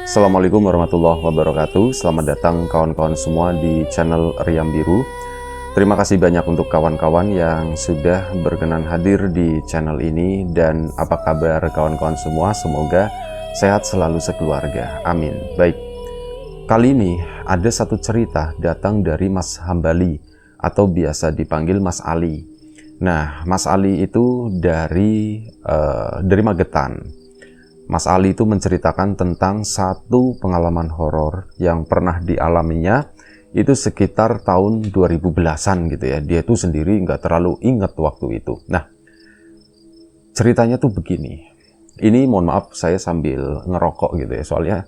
Assalamualaikum warahmatullahi wabarakatuh. Selamat datang kawan-kawan semua di channel Riam Biru. Terima kasih banyak untuk kawan-kawan yang sudah berkenan hadir di channel ini. Dan apa kabar kawan-kawan semua? Semoga sehat selalu sekeluarga. Amin. Baik, kali ini ada satu cerita datang dari Mas Hambali atau biasa dipanggil Mas Ali. Nah, Mas Ali itu dari Magetan. Mas Ali itu menceritakan tentang satu pengalaman horor yang pernah dialaminya itu sekitar tahun 2010-an gitu ya. Dia itu sendiri nggak terlalu ingat waktu itu. Nah, ceritanya tuh begini. Ini mohon maaf saya sambil ngerokok gitu ya. Soalnya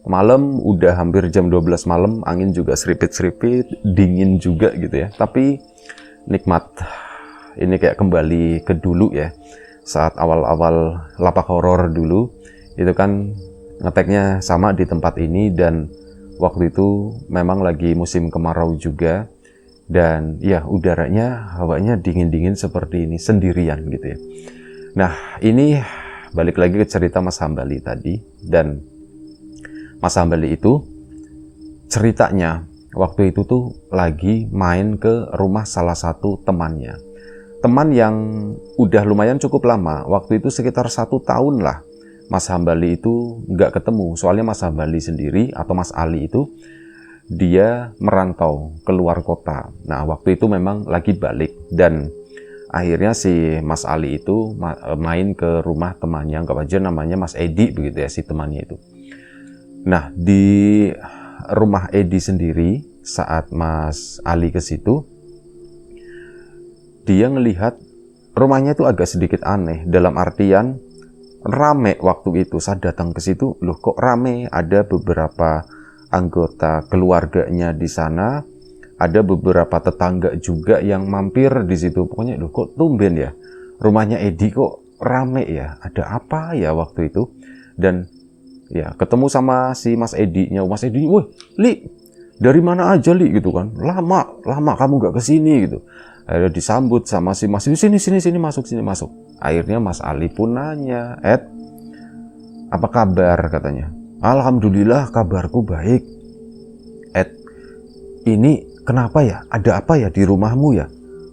malam udah hampir jam 12 malam, angin juga seripit-seripit, dingin juga gitu ya. Tapi nikmat. Ini kayak kembali ke dulu ya. Saat awal-awal lapak horor dulu. Itu kan ngeteknya sama di tempat ini dan waktu itu memang lagi musim kemarau juga dan ya udaranya hawanya dingin-dingin seperti ini sendirian gitu ya. Nah, ini balik lagi ke cerita Mas Hambali tadi. Dan Mas Hambali itu ceritanya waktu itu tuh lagi main ke rumah salah satu temannya, teman yang udah lumayan cukup lama. Waktu itu sekitar 1 tahun lah Mas Hambali itu nggak ketemu. Soalnya Mas Hambali sendiri atau Mas Ali itu dia merantau keluar kota. Nah, waktu itu memang lagi balik dan akhirnya si Mas Ali itu main ke rumah temannya, anggap aja namanya Mas Edi begitu ya, si temannya itu. Nah, di rumah Edi sendiri saat Mas Ali ke situ, dia ngelihat rumahnya itu agak sedikit aneh, dalam artian rame. Waktu itu saya datang ke situ, loh kok rame, ada beberapa anggota keluarganya di sana, ada beberapa tetangga juga yang mampir di situ. Pokoknya loh kok tumben ya, rumahnya Edi kok rame ya, ada apa ya waktu itu. Dan ya ketemu sama si Mas Edi-nya. Mas Edi, woi Li, dari mana aja Li gitu kan, lama kamu nggak kesini gitu. Akhirnya disambut sama si Mas, sini masuk. Akhirnya Mas Ali pun nanya, Ed, apa kabar katanya. Alhamdulillah kabarku baik. Ed, ini kenapa ya? Ada apa ya di rumahmu ya?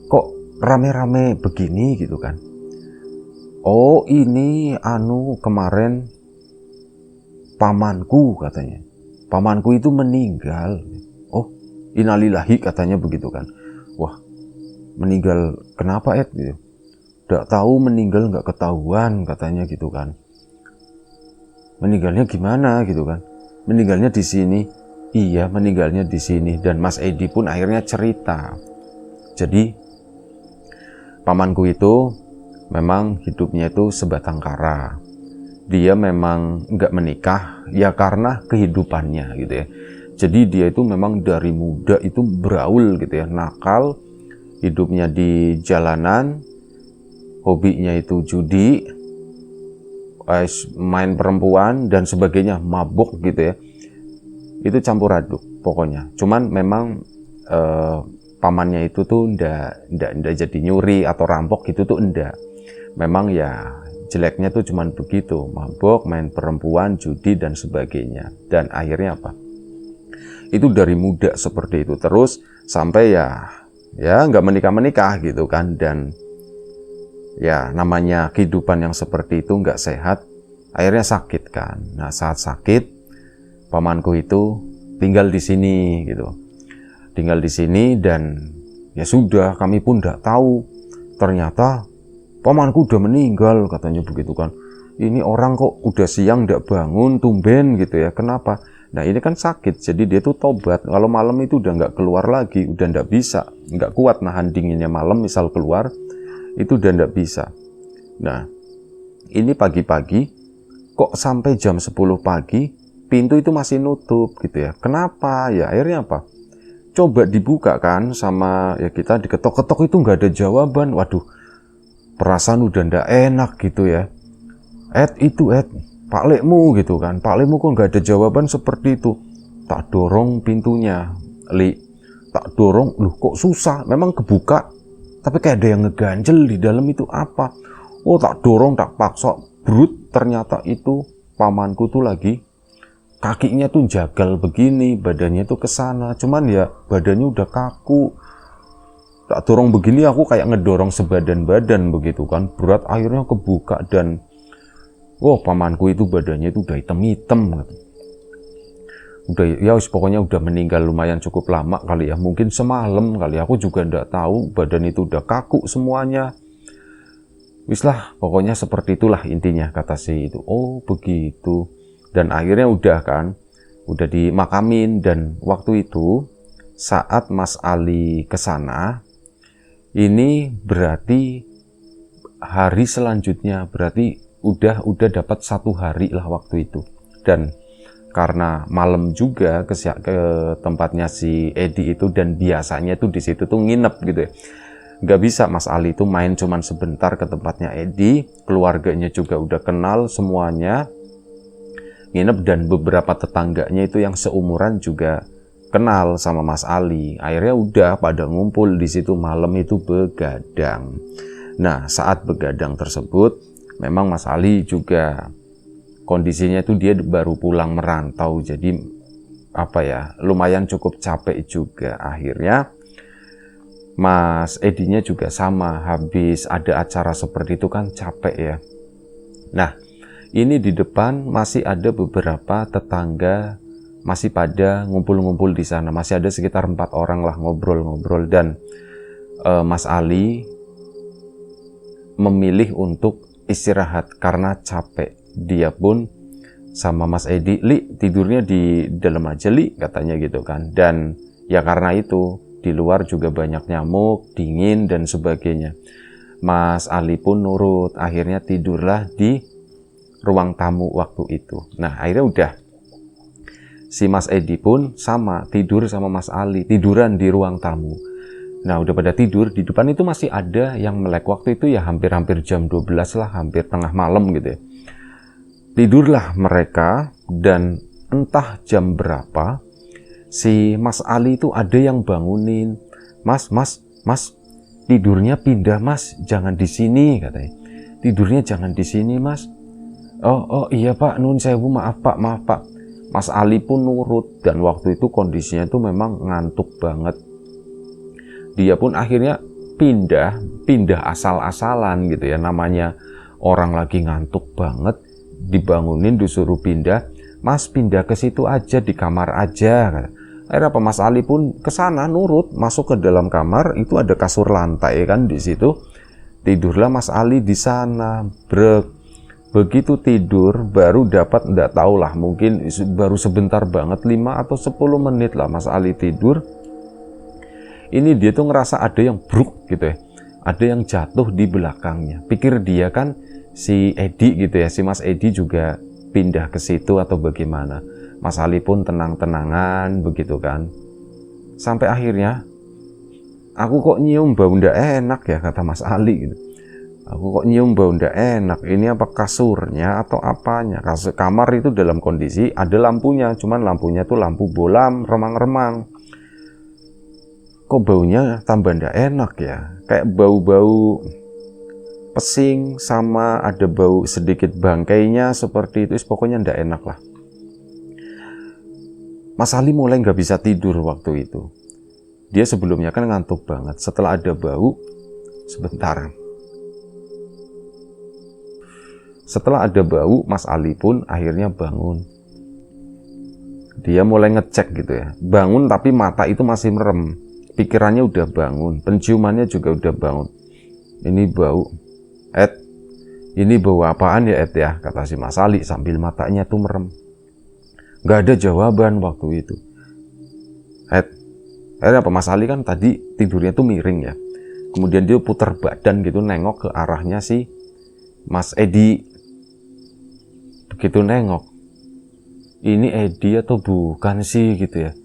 Kok rame-rame begini gitu kan? Oh ini kemarin pamanku katanya. Pamanku itu meninggal. Oh innalillahi katanya begitu kan. Wah, meninggal kenapa Ed gitu? Nggak tahu, meninggal nggak ketahuan katanya gitu kan. Meninggalnya gimana gitu kan? Meninggalnya di sini. Iya, meninggalnya di sini. Dan Mas Edi pun akhirnya cerita. Jadi pamanku itu memang hidupnya itu sebatang kara. Dia memang nggak menikah ya karena kehidupannya gitu ya. Jadi dia itu memang dari muda itu beraul gitu ya, nakal, hidupnya di jalanan, hobinya itu judi, main perempuan dan sebagainya, mabuk gitu ya. Itu campur aduk pokoknya. Cuman memang pamannya itu tuh ndak jadi nyuri atau rampok gitu tuh ndak. Memang ya jeleknya tuh cuman begitu, mabuk, main perempuan, judi dan sebagainya. Dan akhirnya apa? Itu dari muda seperti itu terus sampai ya nggak menikah gitu kan. Dan ya namanya kehidupan yang seperti itu nggak sehat, akhirnya sakit kan. Nah saat sakit, pamanku itu tinggal di sini gitu, tinggal di sini. Dan ya sudah, kami pun nggak tahu ternyata pamanku udah meninggal katanya begitu kan. Ini orang kok udah siang nggak bangun, tumben gitu ya, kenapa? Nah ini kan sakit, jadi dia tuh tobat. Kalau malam itu udah nggak keluar lagi, udah nggak bisa, nggak kuat nahan dinginnya malam, misal keluar itu udah nggak bisa. Nah ini pagi-pagi kok sampai jam 10 pagi pintu itu masih nutup gitu ya. Kenapa ya? Akhirnya apa? Coba dibuka kan sama ya, kita diketok-ketok itu nggak ada jawaban. Waduh, perasaan udah nggak enak gitu ya. Ed, Pak Lekmu gitu kan, Pak Lekmu kok nggak ada jawaban seperti itu. Tak dorong pintunya, Li, tak dorong, loh kok susah, memang kebuka, tapi kayak ada yang ngeganjel di dalam. itu apa? Oh tak dorong, tak paksa, brut, ternyata itu pamanku tuh lagi kakinya tuh jagal begini, badannya tuh kesana, cuman ya badannya udah kaku. Tak dorong begini aku kayak ngedorong sebadan-badan begitu kan, berat akhirnya kebuka dan pamanku itu badannya itu udah hitam-hitam gitu. Udah ya pokoknya udah meninggal lumayan cukup lama kali ya, mungkin semalam kali, aku juga ndak tahu, badan itu udah kaku semuanya. Wis lah, pokoknya seperti itulah intinya, kata si itu. Oh begitu. Dan akhirnya udah dimakamin. Dan waktu itu saat Mas Ali kesana, ini berarti hari selanjutnya, berarti udah dapat 1 hari lah waktu itu. Dan karena malam juga ke tempatnya si Edi itu, dan biasanya tuh di situ tuh nginep gitu ya. Nggak bisa Mas Ali itu main cuman sebentar ke tempatnya Edi, keluarganya juga udah kenal semuanya, nginep, dan beberapa tetangganya itu yang seumuran juga kenal sama Mas Ali. Akhirnya udah pada ngumpul di situ malam itu begadang. Nah, saat begadang tersebut memang Mas Ali juga kondisinya itu dia baru pulang merantau, jadi lumayan cukup capek juga. Akhirnya Mas Edinya juga sama, habis ada acara seperti itu kan capek ya. Nah, ini di depan masih ada beberapa tetangga masih pada ngumpul-ngumpul di sana. Masih ada sekitar 4 orang lah ngobrol-ngobrol, dan Mas Ali memilih untuk istirahat karena capek. Dia pun sama Mas Edi, "Li, tidurnya di dalam aja, Li," katanya gitu kan. Dan ya karena itu di luar juga banyak nyamuk, dingin dan sebagainya. Mas Ali pun nurut, akhirnya tidurlah di ruang tamu waktu itu. Nah, akhirnya udah. Si Mas Edi pun sama, tidur sama Mas Ali, tiduran di ruang tamu. Nah, udah pada tidur, di depan itu masih ada yang melek. Waktu itu ya hampir jam 12 lah, hampir tengah malam gitu ya. Tidurlah mereka, dan entah jam berapa, si Mas Ali itu ada yang bangunin. Mas, tidurnya pindah Mas, jangan di sini," katanya. "Tidurnya jangan di sini Mas." Oh iya Pak, nun sewu, maaf Pak. Mas Ali pun nurut, dan waktu itu kondisinya itu memang ngantuk banget. Dia pun akhirnya pindah asal-asalan gitu ya, namanya orang lagi ngantuk banget, dibangunin disuruh pindah. "Mas, pindah ke situ aja, di kamar aja." Akhirnya Mas Ali pun kesana nurut, masuk ke dalam kamar. Itu ada kasur lantai kan di situ. Tidurlah Mas Ali di sana. Begitu tidur baru dapat, nggak tahu lah, mungkin baru sebentar banget, 5 atau 10 menit lah Mas Ali tidur. Ini dia tuh ngerasa ada yang bruk gitu ya, ada yang jatuh di belakangnya. Pikir dia kan si Edi gitu ya, si Mas Edi juga pindah ke situ atau bagaimana. Mas Ali pun tenang-tenangan begitu kan. Sampai akhirnya, "Aku kok nyium bau ndak enak ya," kata Mas Ali gitu. "Aku kok nyium bau ndak enak, ini apa kasurnya atau apanya?" Kamar itu dalam kondisi ada lampunya, cuman lampunya tuh lampu bolam, remang-remang. "Kok baunya tambah ndak enak ya, kayak bau-bau pesing, sama ada bau sedikit bangkainya seperti itu, pokoknya ndak enak lah." Mas Ali mulai nggak bisa tidur waktu itu. Dia sebelumnya kan ngantuk banget. Setelah ada bau, Setelah ada bau, Mas Ali pun akhirnya bangun. Dia mulai ngecek gitu ya. Bangun tapi mata itu masih merem. Pikirannya udah bangun, penciumannya juga udah bangun. "Ini bau, Ed, ini bau apaan ya Ed ya?" kata si Mas Ali sambil matanya tuh merem. Nggak ada jawaban waktu itu. Akhirnya apa, Mas Ali kan tadi tidurnya tuh miring ya. Kemudian dia putar badan gitu, nengok ke arahnya si Mas Edi. Begitu nengok, ini Edi atau bukan sih gitu ya.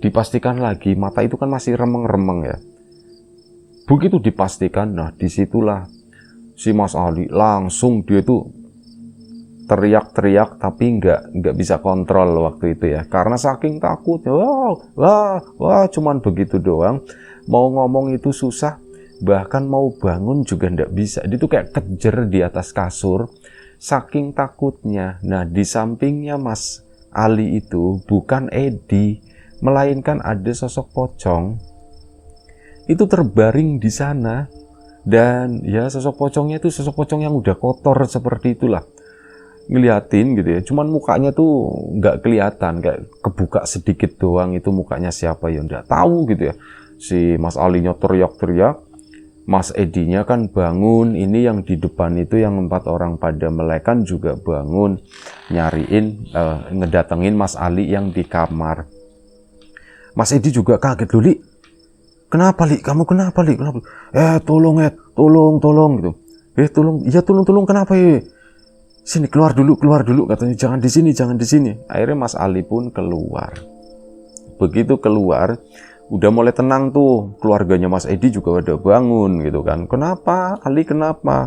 Dipastikan lagi, mata itu kan masih remeng-remeng ya. Begitu dipastikan, nah disitulah si Mas Ali langsung dia tuh teriak-teriak, tapi nggak bisa kontrol waktu itu ya, karena saking takutnya. Wah, cuman begitu doang. Mau ngomong itu susah, bahkan mau bangun juga nggak bisa. Dia tuh kayak kejer di atas kasur, saking takutnya. Nah, di sampingnya Mas Ali itu bukan Edi, melainkan ada sosok pocong itu terbaring di sana. Dan ya sosok pocongnya itu sosok pocong yang udah kotor seperti itulah, ngeliatin gitu ya, cuman mukanya tuh nggak kelihatan, kayak kebuka sedikit doang, itu mukanya siapa ya nggak tahu gitu ya. Si Mas Alinya teriak-teriak, Mas Edinya kan bangun, ini yang di depan itu yang 4 orang pada melek kan juga bangun, nyariin, ngedatengin Mas Ali yang di kamar. Mas Edi juga kaget, "Loh, Li, kenapa Li? Kamu kenapa Li? Kenapa? Tolong tolong gitu. Tolong, iya tolong kenapa ya? Sini keluar dulu katanya, jangan di sini. Akhirnya Mas Ali pun keluar. Begitu keluar, udah mulai tenang tuh, keluarganya Mas Edi juga udah bangun gitu kan. Kenapa? Ali kenapa?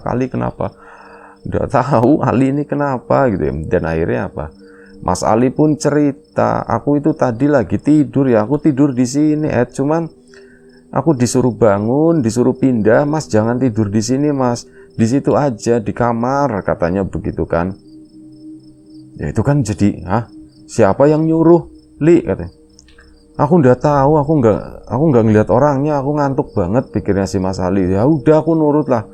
Udah tahu Ali ini kenapa gitu ya. Dan akhirnya apa? Mas Ali pun cerita, aku itu tadi lagi tidur ya, aku tidur di sini, cuman aku disuruh bangun, disuruh pindah, Mas jangan tidur di sini Mas, di situ aja di kamar, katanya begitu kan. Ya itu kan jadi, siapa yang nyuruh Li, katanya. Aku udah tahu, aku nggak ngeliat orangnya, aku ngantuk banget, pikirnya si Mas Ali. Ya udah aku nurut lah,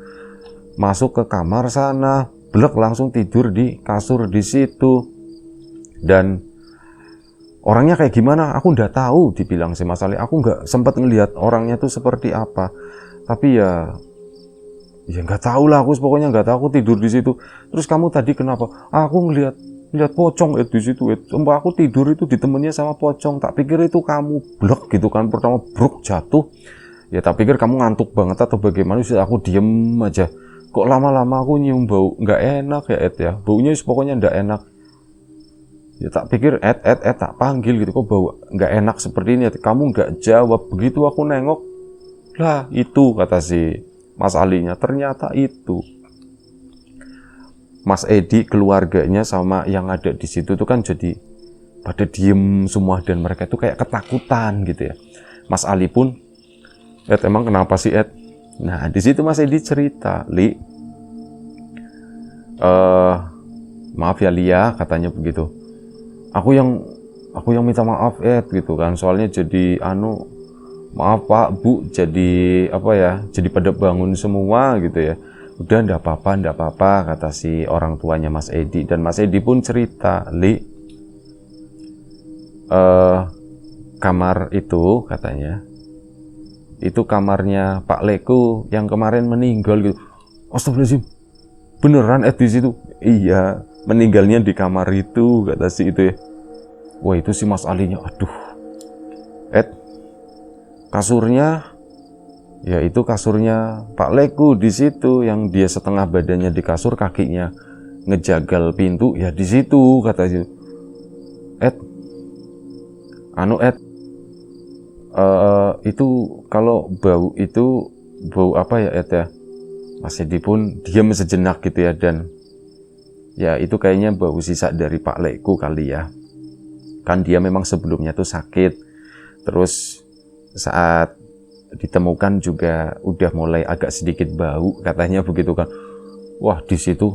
masuk ke kamar sana, blek langsung tidur di kasur di situ. Dan orangnya kayak gimana aku udah tahu, dibilang si Mas Ali. Aku nggak sempat ngelihat orangnya tuh seperti apa, tapi ya nggak tahu lah, aku pokoknya nggak tahu, aku tidur di situ. Terus kamu tadi kenapa? Aku ngelihat pocong di situ. Sumpah aku tidur itu ditemennya sama pocong, tak pikir itu kamu, blek gitu kan. Pertama bruk jatuh, ya tak pikir kamu ngantuk banget atau bagaimana sih. Aku diem aja, kok lama-lama aku nyium bau nggak enak ya ya, baunya pokoknya nggak enak. Ya tak pikir tak panggil gitu, kok bau nggak enak seperti ini. Kamu nggak jawab. Begitu aku nengok, lah itu kata si Mas Alinya, ternyata itu Mas Edi, keluarganya sama yang ada di situ tuh kan jadi pada diem semua, dan mereka itu kayak ketakutan gitu ya. Mas Ali pun, emang kenapa sih Ed? Nah di situ Mas Edi cerita, Li, maaf ya Lia, katanya begitu. Aku yang minta maaf gitu kan, soalnya jadi maaf Pak Bu, jadi jadi pada bangun semua gitu ya. Udah ndak apa-apa kata si orang tuanya Mas Edi. Dan Mas Edi pun cerita, Li, kamar itu katanya itu kamarnya Pak Leku yang kemarin meninggal gitu. Astagfirullahaladzim, beneran di situ? Iya, meninggalnya di kamar itu, kata si itu ya. Wah itu si Mas Alinya, aduh kasurnya, ya itu kasurnya Pak Leku di situ, yang dia setengah badannya di kasur, kakinya ngejagal pintu, ya di situ, kata si itu kalau bau itu bau apa ya ya. Mas Edi pun diam sejenak gitu ya, dan ya itu kayaknya bau sisa dari Pak Leku kali ya. Kan dia memang sebelumnya tuh sakit, terus saat ditemukan juga udah mulai agak sedikit bau, katanya begitu kan. Wah di situ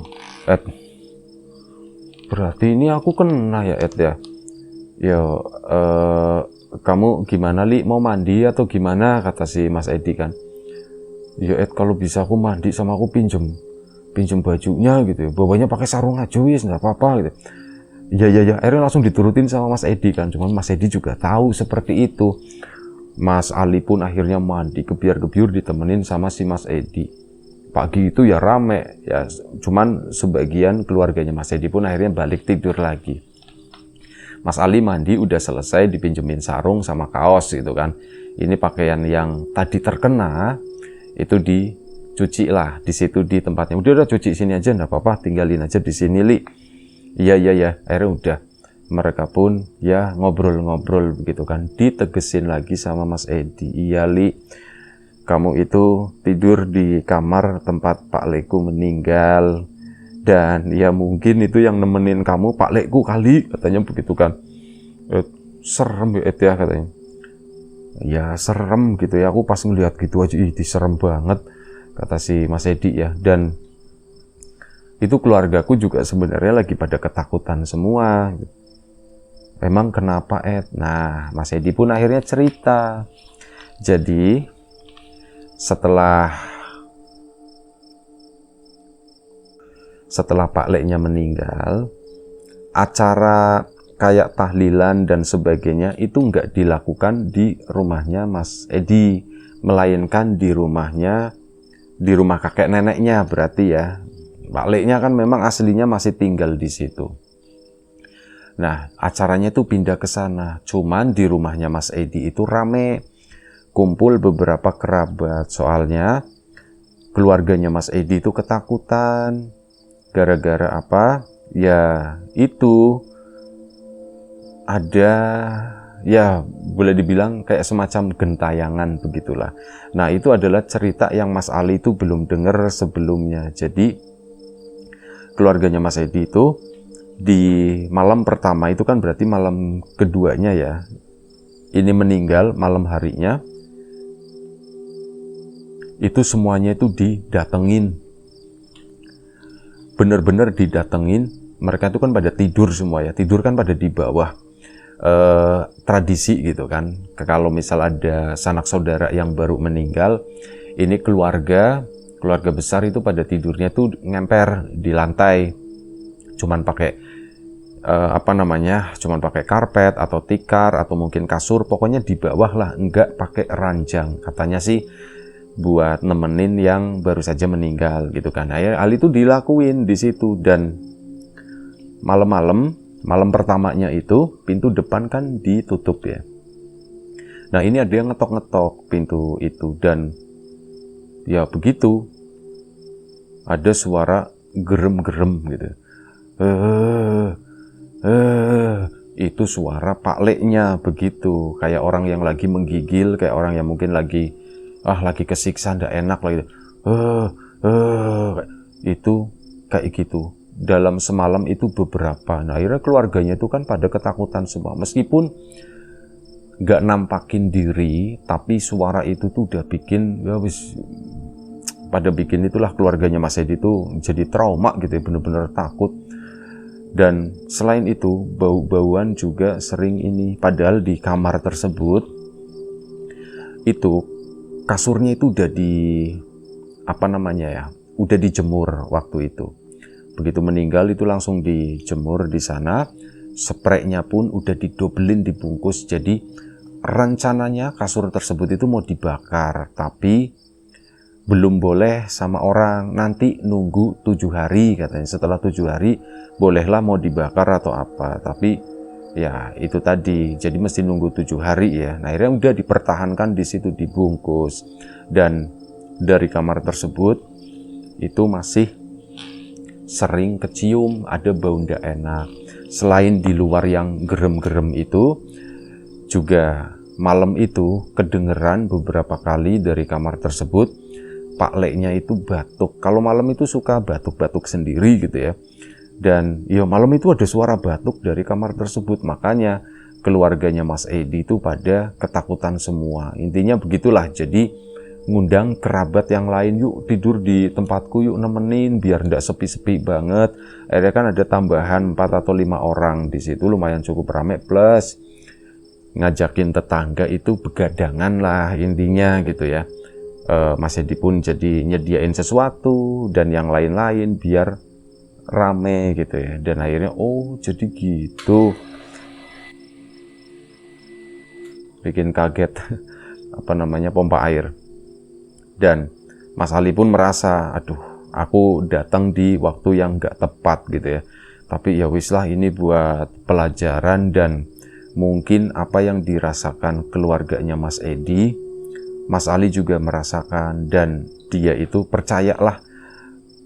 berarti ini aku kena ya ya. Kamu gimana Li, mau mandi atau gimana, kata si Mas Edi kan. Ya kalau bisa aku mandi, sama aku pinjem bajunya gitu ya, bawanya pakai sarung aja wis, nggak apa-apa gitu. Ya akhirnya langsung diturutin sama Mas Edi kan. Cuman Mas Edi juga tahu seperti itu. Mas Ali pun akhirnya mandi, gebiar-gebiur ditemenin sama si Mas Edi. Pagi itu ya rame ya, cuman sebagian keluarganya Mas Edi pun akhirnya balik tidur lagi. Mas Ali mandi udah selesai, dipinjemin sarung sama kaos gitu kan. Ini pakaian yang tadi terkena itu dicuci lah di situ di tempatnya. Udah cuci sini aja, nggak apa-apa, tinggalin aja di sini Li. Iya. Akhirnya udah, mereka pun ya ngobrol-ngobrol begitu kan. Ditegesin lagi sama Mas Edi, iya Li, kamu itu tidur di kamar tempat Pak Leku meninggal, dan ya mungkin itu yang nemenin kamu Pak Leku kali, katanya begitu kan. Serem ya katanya. Ya serem gitu ya, aku pas ngeliat gitu aja, serem banget, kata si Mas Edi ya. Dan itu keluargaku juga sebenarnya lagi pada ketakutan semua. Emang kenapa Ed? Nah, Mas Edi pun akhirnya cerita. Jadi setelah Pak Leknya meninggal, acara kayak tahlilan dan sebagainya itu nggak dilakukan di rumahnya Mas Edi, melainkan di rumah kakek neneknya berarti ya. Pak Leknya kan memang aslinya masih tinggal di situ. Nah, acaranya itu pindah ke sana. Cuman di rumahnya Mas Edi itu rame, kumpul beberapa kerabat. Soalnya keluarganya Mas Edi itu ketakutan. Gara-gara apa? Ya, itu ada, ya boleh dibilang kayak semacam gentayangan begitulah. Nah, itu adalah cerita yang Mas Ali itu belum dengar sebelumnya. Jadi keluarganya Mas Edi itu di malam pertama itu kan berarti malam keduanya ya, ini meninggal malam harinya, itu semuanya itu didatengin, bener-bener didatengin. Mereka itu kan pada tidur semua ya, tidur kan pada di bawah. Tradisi gitu kan, kalau misal ada sanak saudara yang baru meninggal, ini keluarga besar itu pada tidurnya tuh ngemper di lantai, cuman pakai cuman pakai karpet atau tikar atau mungkin kasur, pokoknya di bawah lah, enggak pakai ranjang. Katanya sih buat nemenin yang baru saja meninggal gitu kan. Nah, hal itu dilakuin di situ. Dan malam pertamanya itu pintu depan kan ditutup ya. Nah, ini ada yang ngetok-ngetok pintu itu, dan ya begitu ada suara gerem-gerem gitu. Itu suara Pak Leknya begitu, kayak orang yang lagi menggigil, kayak orang yang mungkin lagi kesiksa, ndak enak lagi. Itu kayak gitu. Dalam semalam itu beberapa. Nah, akhirnya keluarganya itu kan pada ketakutan semua. Meskipun nggak nampakin diri, tapi suara itu tuh udah bikin, ya wis, pada bikin itulah keluarganya Mas Edi itu jadi trauma gitu ya, bener-bener takut. Dan selain itu, bau-bauan juga sering ini. Padahal di kamar tersebut itu kasurnya itu udah udah dijemur waktu itu. Begitu meninggal itu langsung dijemur di sana. Spraynya pun udah didobelin, dibungkus. Jadi rencananya kasur tersebut itu mau dibakar, tapi belum boleh sama orang, nanti nunggu 7 hari katanya. Setelah 7 hari bolehlah mau dibakar atau apa, tapi ya itu tadi, jadi mesti nunggu 7 hari ya. Nah, akhirnya udah dipertahankan di situ, dibungkus. Dan dari kamar tersebut itu masih sering kecium ada bau ndak enak. Selain di luar yang gerem-gerem itu, juga malam itu kedengeran beberapa kali dari kamar tersebut Pak Leknya itu batuk. Kalau malam itu suka batuk-batuk sendiri gitu ya. Dan ya malam itu ada suara batuk dari kamar tersebut. Makanya keluarganya Mas Edi itu pada ketakutan semua. Intinya begitulah. Jadi ngundang kerabat yang lain, yuk tidur di tempatku, yuk nemenin biar ndak sepi-sepi banget. Akhirnya kan ada tambahan 4 atau 5 orang di situ, lumayan cukup ramai, plus ngajakin tetangga itu begadangan lah intinya gitu ya. Mas Edi pun jadi nyediain sesuatu dan yang lain-lain biar rame gitu ya. Dan akhirnya jadi gitu, bikin kaget pompa air. Dan Mas Ali pun merasa, aduh, aku datang di waktu yang gak tepat gitu ya. Tapi ya wis lah, ini buat pelajaran. Dan mungkin apa yang dirasakan keluarganya Mas Edi, Mas Ali juga merasakan. Dan dia itu percayalah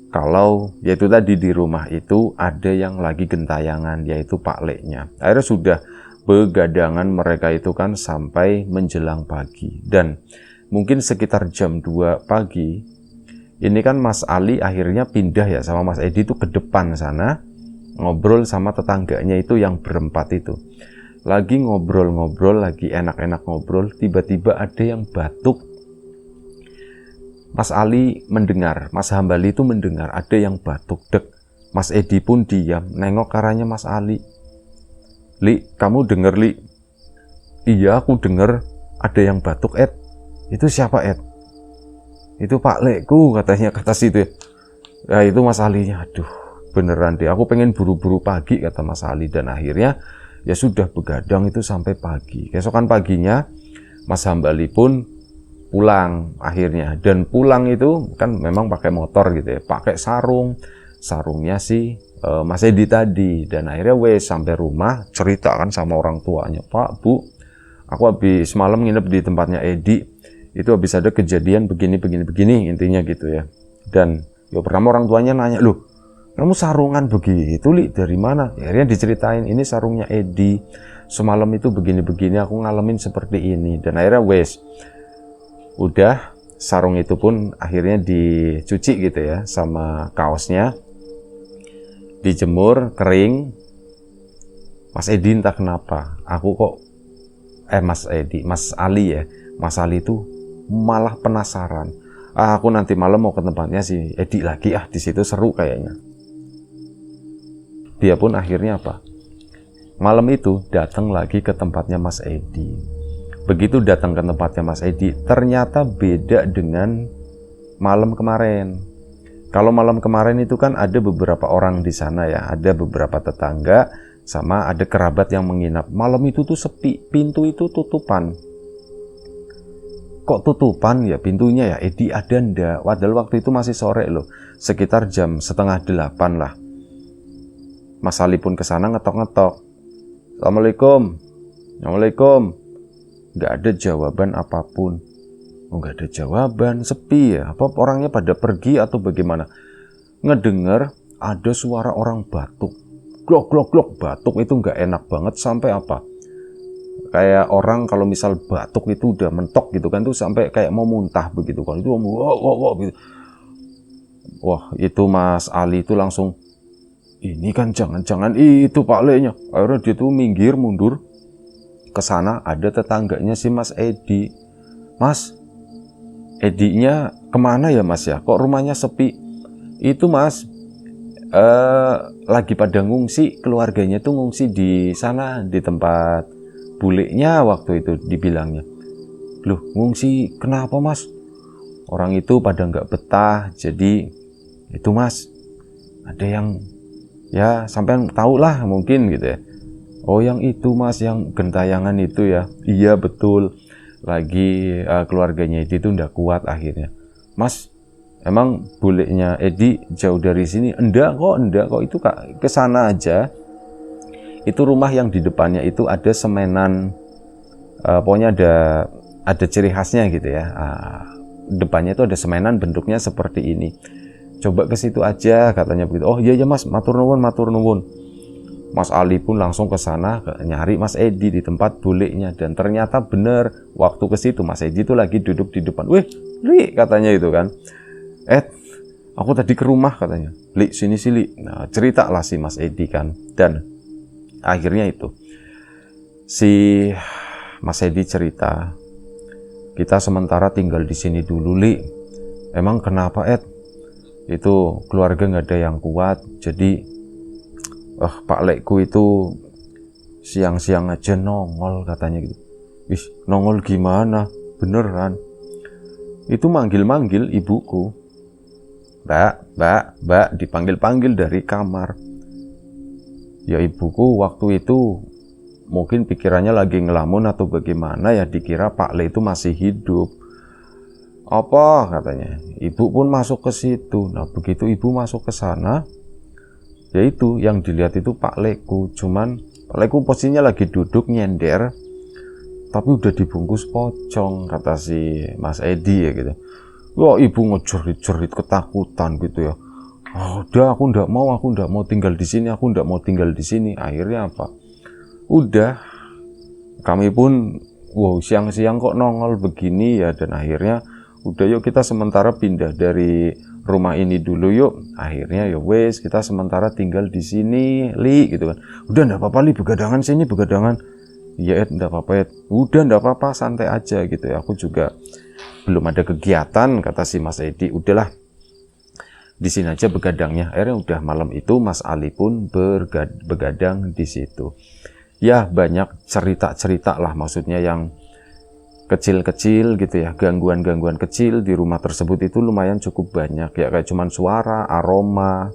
kalau yaitu tadi di rumah itu ada yang lagi gentayangan, yaitu Pak Leknya. Akhirnya sudah begadangan mereka itu kan sampai menjelang pagi. Dan mungkin sekitar jam 2 pagi ini kan Mas Ali akhirnya pindah ya sama Mas Edi itu ke depan sana, ngobrol sama tetangganya itu yang berempat itu. Lagi ngobrol-ngobrol, lagi enak-enak ngobrol, tiba-tiba ada yang batuk. Mas Ali mendengar, Mas Hambali itu mendengar ada yang batuk. Dek, Mas Edi pun diam, nengok ke arahnya Mas Ali. Li, kamu denger Li? Iya aku denger ada yang batuk Ed. Itu siapa Ed? Itu Pak Lekku katanya, kata situ. Ya itu Mas Alinya. Aduh beneran deh, aku pengen buru-buru pagi kata Mas Ali. Dan akhirnya ya sudah begadang itu sampai pagi. Keesokan paginya Mas Hambali pun pulang akhirnya. Dan pulang itu kan memang pakai motor gitu ya, pakai sarungnya si Mas Edi tadi. Dan akhirnya wes sampai rumah cerita kan sama orang tuanya, Pak Bu, aku habis malam nginep di tempatnya Edi, itu habis ada kejadian begini intinya gitu ya. Dan ya pertama orang tuanya nanya, loh kamu sarungan begitu Li, dari mana? Ya, akhirnya diceritain, ini sarungnya Edi, semalam itu begini aku ngalamin seperti ini. Dan akhirnya wes udah, sarung itu pun akhirnya dicuci gitu ya, sama kaosnya dijemur kering. Mas Edi entah kenapa, aku kok Mas Ali ya, Mas Ali itu malah penasaran. Aku nanti malam mau ke tempatnya si Edi lagi, di situ seru kayaknya. Dia pun akhirnya apa? Malam itu datang lagi ke tempatnya Mas Edi. Begitu datang ke tempatnya Mas Edi, ternyata beda dengan malam kemarin. Kalau malam kemarin itu kan ada beberapa orang di sana ya, ada beberapa tetangga, sama ada kerabat yang menginap. Malam itu tuh sepi, pintu itu tutupan. Kok tutupan ya pintunya ya? Edi ada ndak? Padahal waktu itu masih sore loh, sekitar jam 7:30 lah. Mas Ali pun kesana ngetok-ngetok. Assalamualaikum. Assalamualaikum. Nggak ada jawaban apapun. Nggak ada jawaban, sepi ya. Apa orangnya pada pergi atau bagaimana? Ngedengar ada suara orang batuk. Glok glok glok, batuk itu nggak enak banget sampai apa? Kayak orang kalau misal batuk itu udah mentok gitu kan, tuh sampai kayak mau muntah begitu kan. Itu wow gitu. Wah, itu Mas Ali itu langsung, ini kan jangan-jangan itu Pak Le-nya. Akhirnya dia tuh minggir mundur ke sana, ada tetangganya si Mas Edi. Mas, Edinya kemana ya Mas ya? Kok rumahnya sepi? Itu Mas, lagi pada ngungsi, keluarganya tuh ngungsi di sana, di tempat bulenya waktu itu dibilangnya. Loh, ngungsi kenapa Mas? Orang itu pada nggak betah, jadi itu Mas, ada yang ya sampean tahu lah mungkin gitu ya. Oh yang itu Mas, yang gentayangan itu ya? Iya betul. Lagi keluarganya Edi itu ndak kuat akhirnya. Mas, emang bulenya Edi jauh dari sini? Enggak kok itu Kak, ke sana aja. Itu rumah yang di depannya itu ada semenan, pokoknya ada ciri khasnya gitu ya. Depannya itu ada semenan bentuknya seperti ini. Coba ke situ aja katanya begitu. Oh iya Mas, matur nuwun. Mas Ali pun langsung ke sana nyari Mas Edi di tempat bulenya, dan ternyata bener waktu ke situ Mas Edi itu lagi duduk di depan. Wih, Li katanya itu kan. Aku tadi ke rumah katanya. Li, sini sih Li. Nah, ceritalah si Mas Edi kan. Dan akhirnya itu si Mas Edi cerita, kita sementara tinggal di sini dulu Li. Emang kenapa Itu keluarga nggak ada yang kuat, jadi Pak Lekku itu siang-siang aja nongol katanya gitu. Nongol gimana? Beneran? Itu manggil-manggil ibuku. Mbak, dipanggil-panggil dari kamar. Ya ibuku waktu itu mungkin pikirannya lagi ngelamun atau bagaimana ya, dikira Pak Le itu masih hidup. Apa katanya? Ibu pun masuk ke situ. Nah begitu ibu masuk ke sana, yaitu yang dilihat itu Pak Leku. Cuman Pak Leku posisinya lagi duduk nyender, tapi udah dibungkus pocong, kata si Mas Edi ya gitu. Wah ibu ngejerit-jerit ketakutan gitu ya. Udah aku ndak mau tinggal di sini, Akhirnya apa? Udah kami pun siang-siang kok nongol begini ya, dan akhirnya udah yuk kita sementara pindah dari rumah ini dulu yuk. Akhirnya ya wes kita sementara tinggal di sini Li gitu kan. Udah ndak apa-apa Li, begadangan sini begadangan. Iya ndak apa-apa Udah ndak apa-apa, santai aja gitu ya. Aku juga belum ada kegiatan, kata si Mas Edi. Udahlah di sini aja begadangnya. Akhirnya udah malam itu Mas Ali pun begadang di situ. ya banyak cerita-cerita lah, maksudnya yang kecil-kecil gitu ya, gangguan-gangguan kecil di rumah tersebut itu lumayan cukup banyak ya, kayak cuman suara, aroma,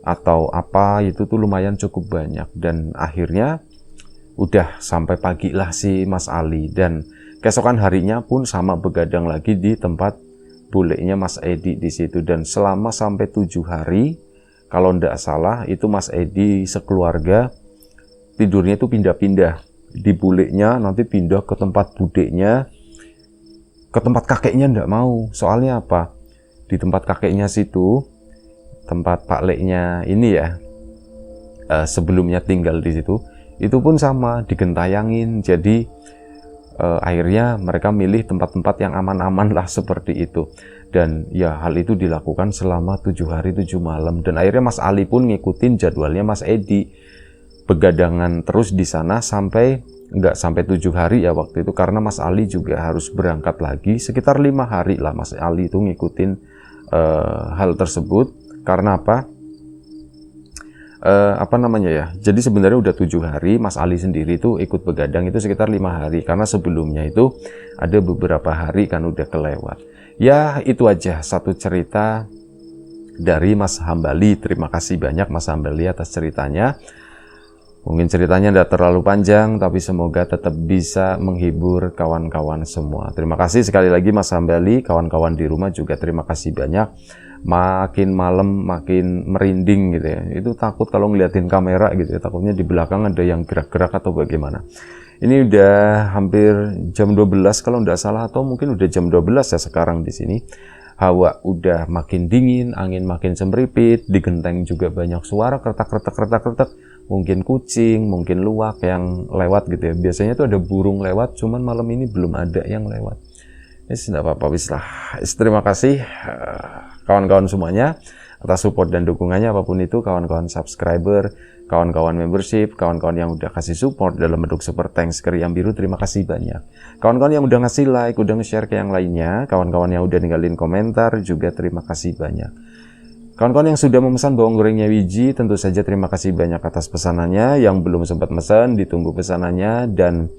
atau apa itu tuh lumayan cukup banyak. Dan akhirnya udah sampai pagi lah si Mas Ali, dan keesokan harinya pun sama begadang lagi di tempat bulenya Mas Edi di situ. Dan selama sampai 7 hari kalau ndak salah itu Mas Edi sekeluarga tidurnya itu pindah-pindah di bulenya, nanti pindah ke tempat budeknya, ke tempat kakeknya ndak mau. Soalnya apa, di tempat kakeknya situ, tempat Pak Leknya ini ya, sebelumnya tinggal di situ, itu pun sama digentayangin. Jadi akhirnya mereka milih tempat-tempat yang aman-aman lah seperti itu. Dan ya hal itu dilakukan selama 7 hari 7 malam. Dan akhirnya Mas Ali pun ngikutin jadwalnya Mas Edi, begadangan terus di sana sampai nggak sampai 7 hari ya waktu itu, karena Mas Ali juga harus berangkat lagi sekitar 5 hari lah Mas Ali itu ngikutin hal tersebut. Karena apa namanya ya, jadi sebenarnya udah 7 hari, Mas Ali sendiri itu ikut begadang itu sekitar 5 hari, karena sebelumnya itu ada beberapa hari kan udah kelewat. Ya itu aja satu cerita dari Mas Hambali. Terima kasih banyak Mas Hambali atas ceritanya. Mungkin ceritanya tidak terlalu panjang, tapi semoga tetap bisa menghibur kawan-kawan semua. Terima kasih sekali lagi Mas Hambali, kawan-kawan di rumah juga terima kasih banyak. Makin malam makin merinding gitu ya. Itu takut kalau ngeliatin kamera gitu ya, takutnya di belakang ada yang gerak-gerak atau bagaimana. Ini udah hampir jam 12 kalau tidak salah, atau mungkin udah jam 12 ya sekarang di sini. Hawa udah makin dingin, angin makin semripit, di genteng juga banyak suara kretak-kretak, mungkin kucing, mungkin luwak yang lewat gitu ya. Biasanya tuh ada burung lewat, cuman malam ini belum ada yang lewat. Tidak apa-apa, wis lah. Terima kasih kawan-kawan semuanya atas support dan dukungannya, apapun itu, kawan-kawan subscriber, kawan-kawan membership, kawan-kawan yang udah kasih support dalam bentuk super thanks ke Riam Biru, terima kasih banyak. Kawan-kawan yang udah ngasih like, udah nge-share ke yang lainnya, kawan-kawan yang udah ninggalin komentar juga terima kasih banyak. Kawan-kawan yang sudah memesan bawang gorengnya Wiji, tentu saja terima kasih banyak atas pesanannya. Yang belum sempat pesan, ditunggu pesanannya, dan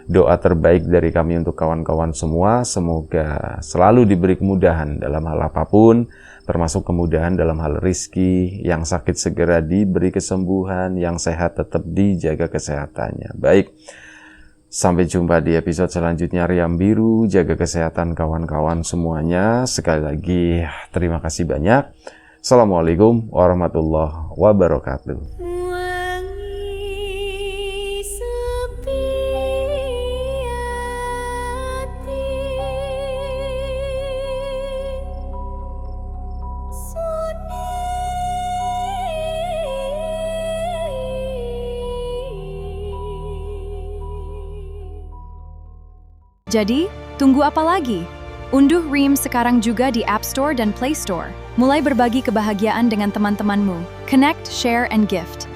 doa terbaik dari kami untuk kawan-kawan semua, semoga selalu diberi kemudahan dalam hal apapun, termasuk kemudahan dalam hal rizki, yang sakit segera diberi kesembuhan, yang sehat tetap dijaga kesehatannya. Baik, sampai jumpa di episode selanjutnya Riam Biru, jaga kesehatan kawan-kawan semuanya. Sekali lagi terima kasih banyak. Assalamualaikum warahmatullahi wabarakatuh. Jadi, tunggu apa lagi? Unduh Ream sekarang juga di App Store dan Play Store. Mulai berbagi kebahagiaan dengan teman-temanmu. Connect, share, and gift.